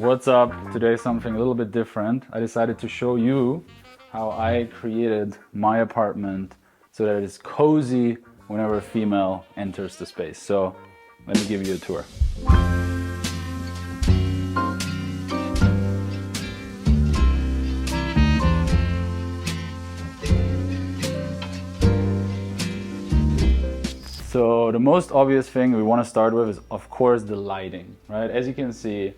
What's up? Today something a little bit different. I decided to show you how I created my apartment so that it's cozy whenever a female enters the space. So let me give you a tour. So the most obvious thing we want to start with is, of course, the lighting, right? As you can see,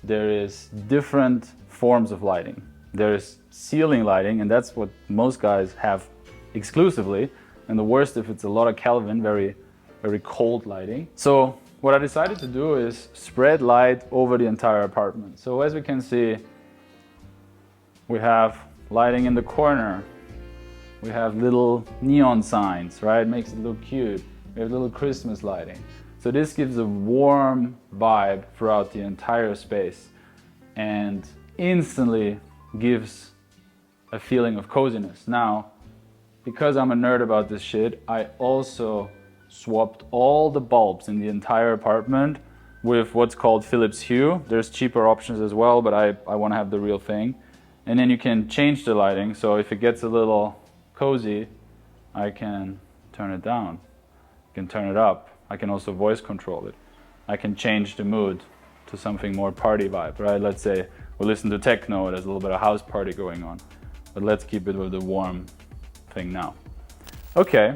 there is different forms of lighting. There is ceiling lighting, and that's what most guys have exclusively. And the worst if it's a lot of Kelvin, very cold lighting. So what I decided to do is spread light over the entire apartment. So as we can see, we have lighting in the corner. We have little neon signs, right? Makes it look cute. We have little Christmas lighting. So this gives a warm vibe throughout the entire space and instantly gives a feeling of coziness. Now, because I'm a nerd about this shit, I also swapped all the bulbs in the entire apartment with what's called Philips Hue. There's cheaper options as well, but I want to have the real thing. And then you can change the lighting. So if it gets a little cozy, I can turn it down. I can turn it up. I can also voice control it. I can change the mood to something more party vibe, right? Let's say we listen to techno, there's a little bit of house party going on. But let's keep it with the warm thing now. Okay.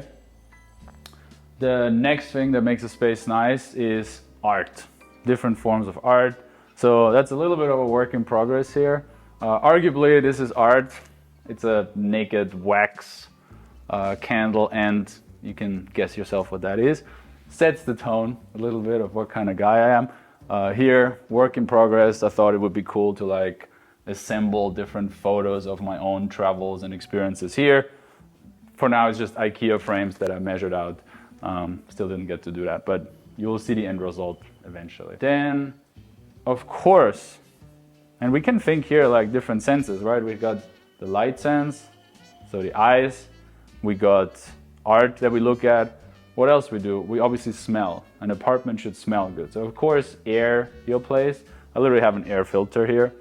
The next thing that makes a space nice is art. Different forms of art. So that's a little bit of a work in progress here. Arguably, this is art. It's a naked wax candle, and you can guess yourself what that is. Sets the tone a little bit of what kind of guy I am. Here, work in progress. I thought it would be cool to like assemble different photos of my own travels and experiences here. For now, it's just IKEA frames that I measured out. Still didn't get to do that, but you'll see the end result eventually. Then, of course, and we can think here like different senses, right? We've got the light sense, so the eyes. We got art that we look at. What else we do? We obviously smell. An apartment should smell good. So of course, air your place. I literally have an air filter here,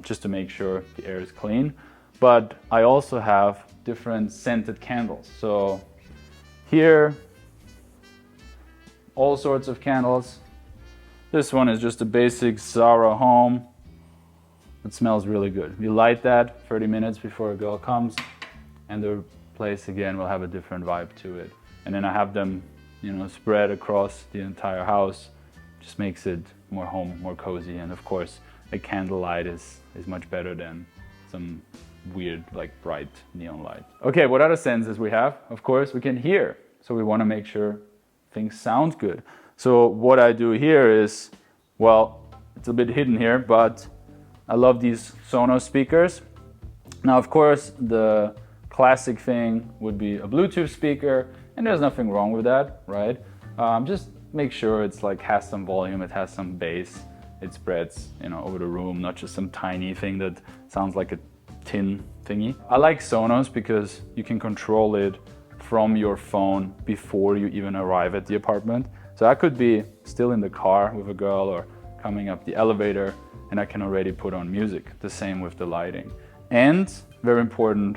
just to make sure the air is clean. But I also have different scented candles. So here, all sorts of candles. This one is just a basic Zara Home. It smells really good. You light that 30 minutes before a girl comes, and the place again will have a different vibe to it. And then I have them, spread across the entire house. Just makes it more home, more cozy. And of course, a candlelight is much better than some weird, like bright neon light. Okay, what other senses we have? Of course, we can hear. So we want to make sure things sound good. So what I do here is, well, it's a bit hidden here, but I love these Sonos speakers. Now, of course, the classic thing would be a Bluetooth speaker, and there's nothing wrong with that, right? Just make sure it's like has some volume, it has some bass, it spreads, over the room, not just some tiny thing that sounds like a tin thingy. I like Sonos because you can control it from your phone before you even arrive at the apartment. So I could be still in the car with a girl or coming up the elevator, and I can already put on music. The same with the lighting. And very important,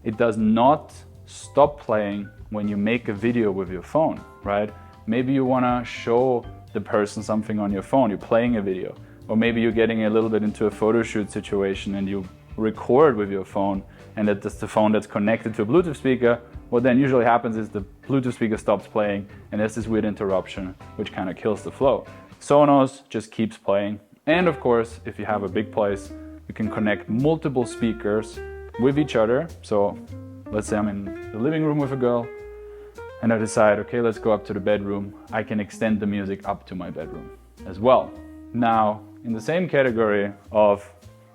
it does not stop playing when you make a video with your phone, right? Maybe you want to show the person something on your phone, you're playing a video. Or maybe you're getting a little bit into a photo shoot situation and you record with your phone, and that's the phone that's connected to a Bluetooth speaker. What then usually happens is the Bluetooth speaker stops playing and there's this weird interruption which kind of kills the flow. Sonos just keeps playing. And of course, if you have a big place, you can connect multiple speakers with each other. So let's say I'm in the living room with a girl and I decide, okay, let's go up to the bedroom. I can extend the music up to my bedroom as well. Now, in the same category of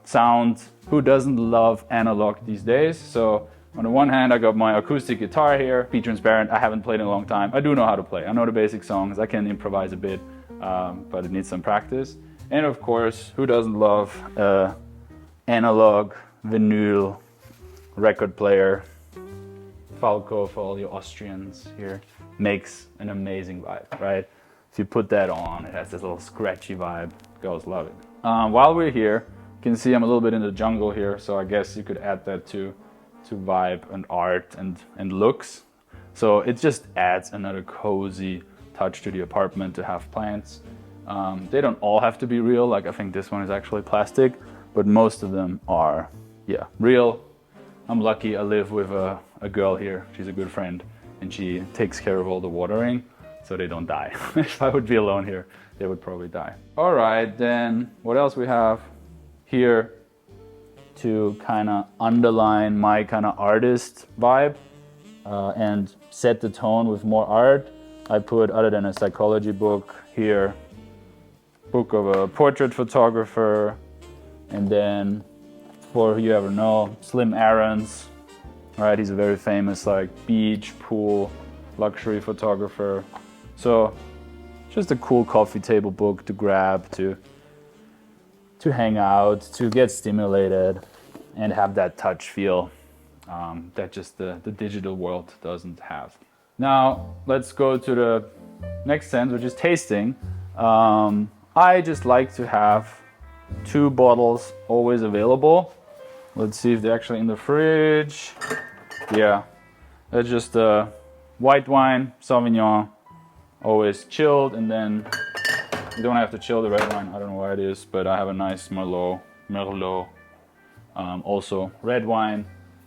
sound, who doesn't love analog these days? So on the one hand, I got my acoustic guitar here. Be transparent, I haven't played in a long time. I do know how to play. I know the basic songs. I can improvise a bit, but it needs some practice. And of course, who doesn't love analog vinyl record player? Falco, for all you Austrians here, makes an amazing vibe, right? If you put that on, it has this little scratchy vibe. Girls love it. While we're here, you can see I'm a little bit in the jungle here, so I guess you could add that to vibe and art and looks. So it just adds another cozy touch to the apartment to have plants. They don't all have to be real, like I think this one is actually plastic, but most of them are, yeah, real. I'm lucky I live with a girl here. She's a good friend and she takes care of all the watering so they don't die. If I would be alone here, they would probably die. All right, then what else we have here to kind of underline my kind of artist vibe and set the tone with more art. I put, other than a psychology book here, book of a portrait photographer, and then for who you ever know, Slim Aarons. All right, he's a very famous like beach, pool, luxury photographer. So just a cool coffee table book to grab, to hang out, to get stimulated and have that touch feel that just the digital world doesn't have. Now let's go to the next sense, which is tasting. I just like to have 2 bottles always available. Let's see if they're actually in the fridge. Yeah, that's just white wine, Sauvignon, always chilled, and then you don't have to chill the red wine. I don't know why it is, but I have a nice Merlot, also red wine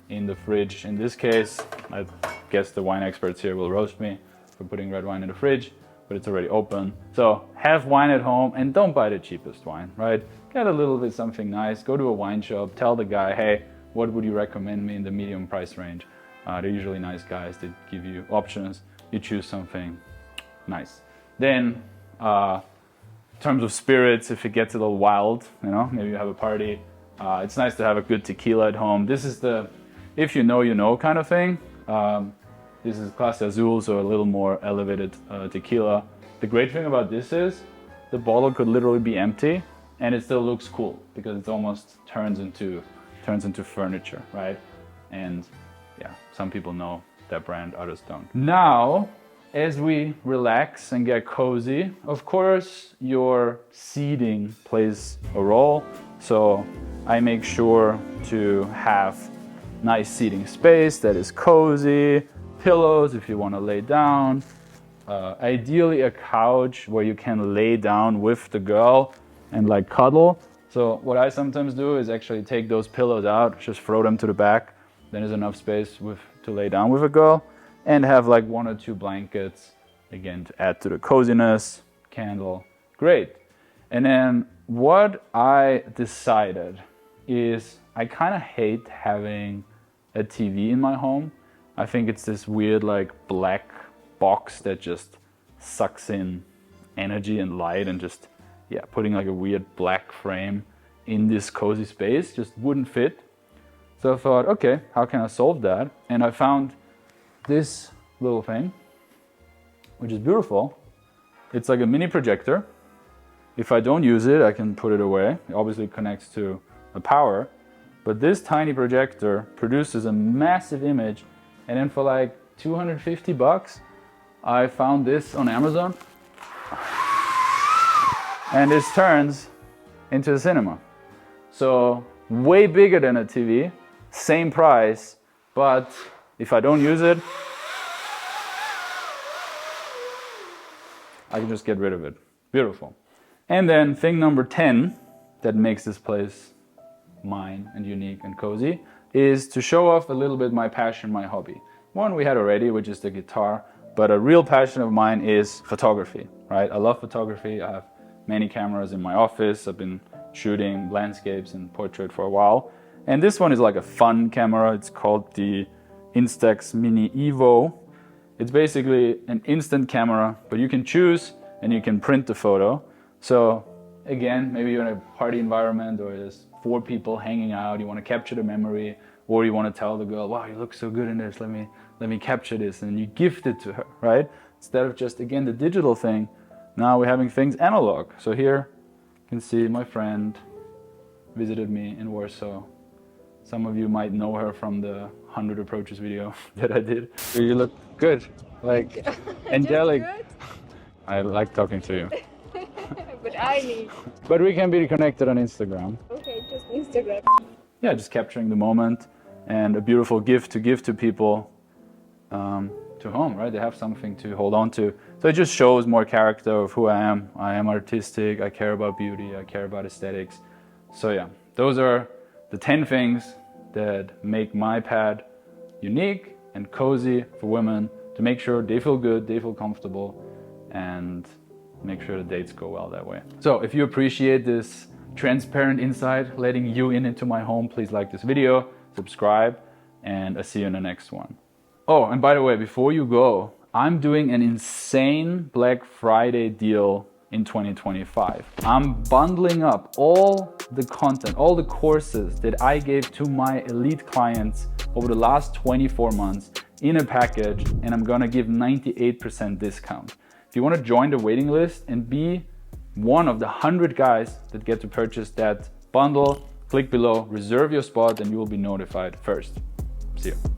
in the fridge. In this case, I guess the wine experts here will roast me for putting red wine in the fridge, but it's already open. So have wine at home and don't buy the cheapest wine, right? Get a little bit something nice, go to a wine shop, tell the guy, hey, what would you recommend me in the medium price range? They're usually nice guys, they give you options, you choose something nice. Then, in terms of spirits, if it gets a little wild, you know, maybe you have a party, it's nice to have a good tequila at home. This is the, if you know kind of thing. This is Clase Azul, so a little more elevated tequila. The great thing about this is the bottle could literally be empty and it still looks cool because it almost turns into furniture, right? And yeah, some people know that brand, others don't. Now, as we relax and get cozy, of course, your seating plays a role. So I make sure to have nice seating space that is cozy, pillows if you want to lay down, ideally a couch where you can lay down with the girl and like cuddle. So what I sometimes do is actually take those pillows out, just throw them to the back. Then there's enough space to lay down with a girl, and have like 1 or 2 blankets, again, to add to the coziness, candle, great. And then what I decided is I kind of hate having a TV in my home. I think it's this weird like black box that just sucks in energy and light, and just, yeah, putting like a weird black frame in this cozy space just wouldn't fit. So I thought, okay, how can I solve that? And I found this little thing, which is beautiful. It's like a mini projector. If I don't use it, I can put it away. It obviously connects to a power, but this tiny projector produces a massive image. And then for like 250 bucks, I found this on Amazon. And this turns into a cinema. So way bigger than a TV, same price, but if I don't use it, I can just get rid of it. Beautiful. And then thing number 10 that makes this place mine and unique and cozy is to show off a little bit my passion, my hobby. One we had already, which is the guitar, but a real passion of mine is photography, right? I love photography. I have many cameras in my office. I've been shooting landscapes and portrait for a while. And this one is like a fun camera. It's called the Instax Mini Evo. It's basically an instant camera, but you can choose and you can print the photo. So again, maybe you're in a party environment or there's 4 people hanging out, you want to capture the memory, or you want to tell the girl, wow, you look so good in this, let me capture this, and you gift it to her, right? Instead of just, again, the digital thing, now we're having things analog. So here you can see my friend visited me in Warsaw. Some of you might know her from the 100 approaches video that I did. You look good, like angelic. I like talking to you. But I need. But we can be connected on Instagram. Okay, just Instagram. Yeah, just capturing the moment and a beautiful gift to give to people to home, right? They have something to hold on to. So it just shows more character of who I am. I am artistic, I care about beauty, I care about aesthetics. So yeah, those are the 10 things that make my pad unique and cozy for women to make sure they feel good, they feel comfortable, and make sure the dates go well that way. So if you appreciate this transparent insight, letting you into my home, please like this video, subscribe, and I'll see you in the next one. Oh, and by the way, before you go, I'm doing an insane Black Friday deal in 2025. I'm bundling up all the content, all the courses that I gave to my elite clients over the last 24 months in a package, and I'm gonna give 98% discount. If you wanna join the waiting list and be one of the 100 guys that get to purchase that bundle, click below, reserve your spot, and you will be notified first. See you.